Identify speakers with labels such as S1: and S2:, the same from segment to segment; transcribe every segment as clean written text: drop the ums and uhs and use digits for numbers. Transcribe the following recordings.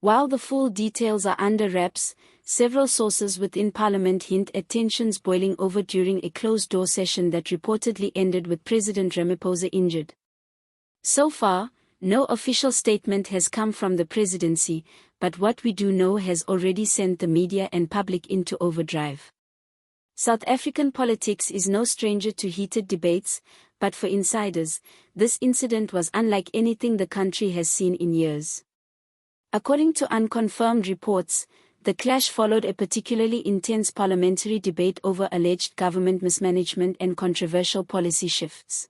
S1: While the full details are under wraps, several sources within Parliament hint at tensions boiling over during a closed-door session that reportedly ended with President Ramaphosa injured. So far, no official statement has come from the presidency, but what we do know has already sent the media and public into overdrive. South African politics is no stranger to heated debates, but for insiders, this incident was unlike anything the country has seen in years. According to unconfirmed reports, the clash followed a particularly intense parliamentary debate over alleged government mismanagement and controversial policy shifts.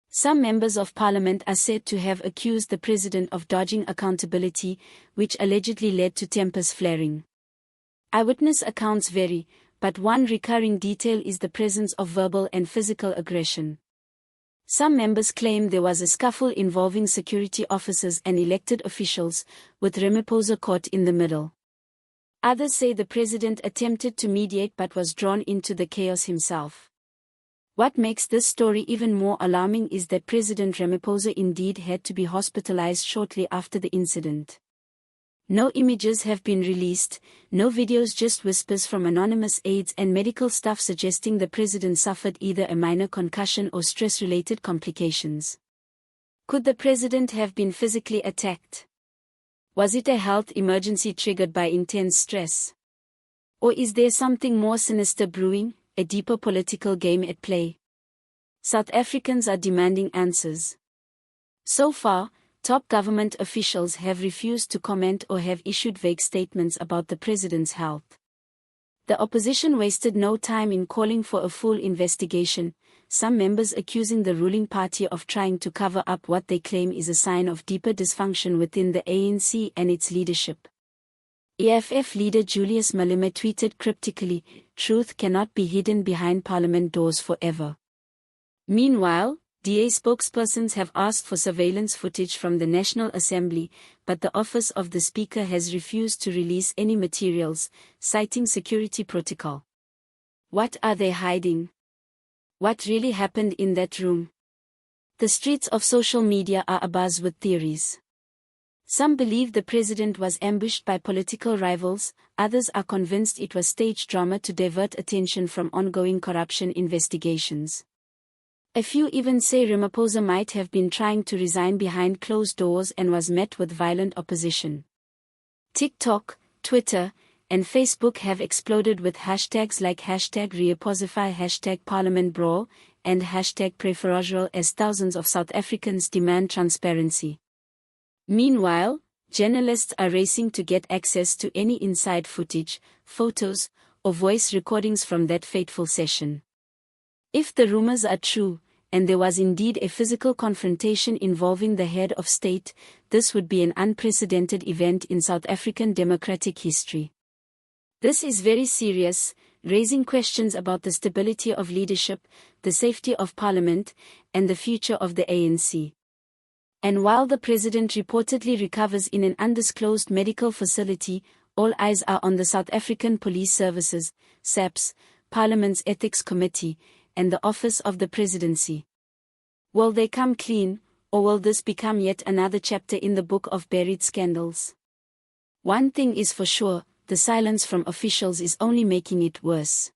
S1: Some members of parliament are said to have accused the president of dodging accountability, which allegedly led to tempers flaring. Eyewitness accounts vary, but one recurring detail is the presence of verbal and physical aggression. Some members claim there was a scuffle involving security officers and elected officials, with Ramaphosa caught in the middle. Others say the president attempted to mediate but was drawn into the chaos himself. What makes this story even more alarming is that President Ramaphosa indeed had to be hospitalized shortly after the incident. No images have been released, no videos, just whispers from anonymous aides and medical staff suggesting the president suffered either a minor concussion or stress-related complications. Could the president have been physically attacked? Was it a health emergency triggered by intense stress? Or is there something more sinister brewing, a deeper political game at play? South Africans are demanding answers. So far, top government officials have refused to comment or have issued vague statements about the president's health. The opposition wasted no time in calling for a full investigation, some members accusing the ruling party of trying to cover up what they claim is a sign of deeper dysfunction within the ANC and its leadership. EFF leader Julius Malema tweeted cryptically, "Truth cannot be hidden behind parliament doors forever." Meanwhile, DA spokespersons have asked for surveillance footage from the National Assembly, but the Office of the Speaker has refused to release any materials, citing security protocol. What are they hiding? What really happened in that room? The streets of social media are abuzz with theories. Some believe the president was ambushed by political rivals, others are convinced it was staged drama to divert attention from ongoing corruption investigations. A few even say Ramaphosa might have been trying to resign behind closed doors and was met with violent opposition. TikTok, Twitter, and Facebook have exploded with hashtags like #Reposify, #ParliamentBrawl, and #PrayForOsral as thousands of South Africans demand transparency. Meanwhile, journalists are racing to get access to any inside footage, photos, or voice recordings from that fateful session. If the rumors are true, and there was indeed a physical confrontation involving the head of state, this would be an unprecedented event in South African democratic history. This is very serious, raising questions about the stability of leadership, the safety of parliament, and the future of the ANC. And while the president reportedly recovers in an undisclosed medical facility, all eyes are on the South African Police Services, SAPS, Parliament's Ethics Committee, and the Office of the Presidency. Will they come clean, or will this become yet another chapter in the book of buried scandals? One thing is for sure, the silence from officials is only making it worse.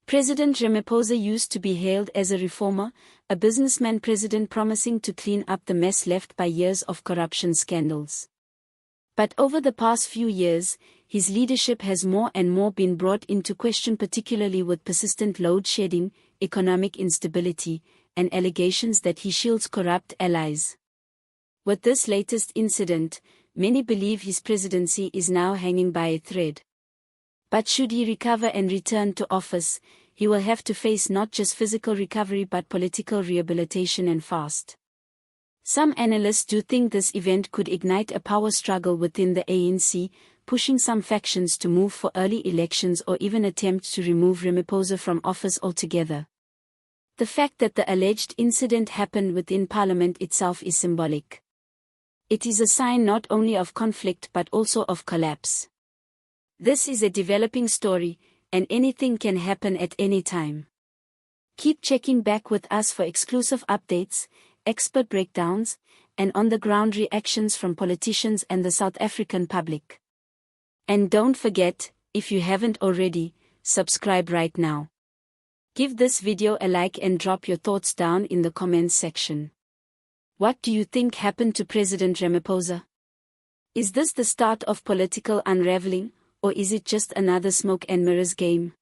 S1: President Ramaphosa used to be hailed as a reformer, a businessman president promising to clean up the mess left by years of corruption scandals. But over the past few years, his leadership has more and more been brought into question, particularly with persistent load shedding, economic instability, and allegations that he shields corrupt allies. With this latest incident, many believe his presidency is now hanging by a thread. But should he recover and return to office, he will have to face not just physical recovery but political rehabilitation, and fast. Some analysts do think this event could ignite a power struggle within the ANC, pushing some factions to move for early elections or even attempt to remove Ramaphosa from office altogether. The fact that the alleged incident happened within Parliament itself is symbolic. It is a sign not only of conflict but also of collapse. This is a developing story, and anything can happen at any time. Keep checking back with us for exclusive updates, expert breakdowns, and on-the-ground reactions from politicians and the South African public. And don't forget, if you haven't already, subscribe right now. Give this video a like and drop your thoughts down in the comments section. What do you think happened to President Ramaphosa? Is this the start of political unraveling, or is it just another smoke and mirrors game?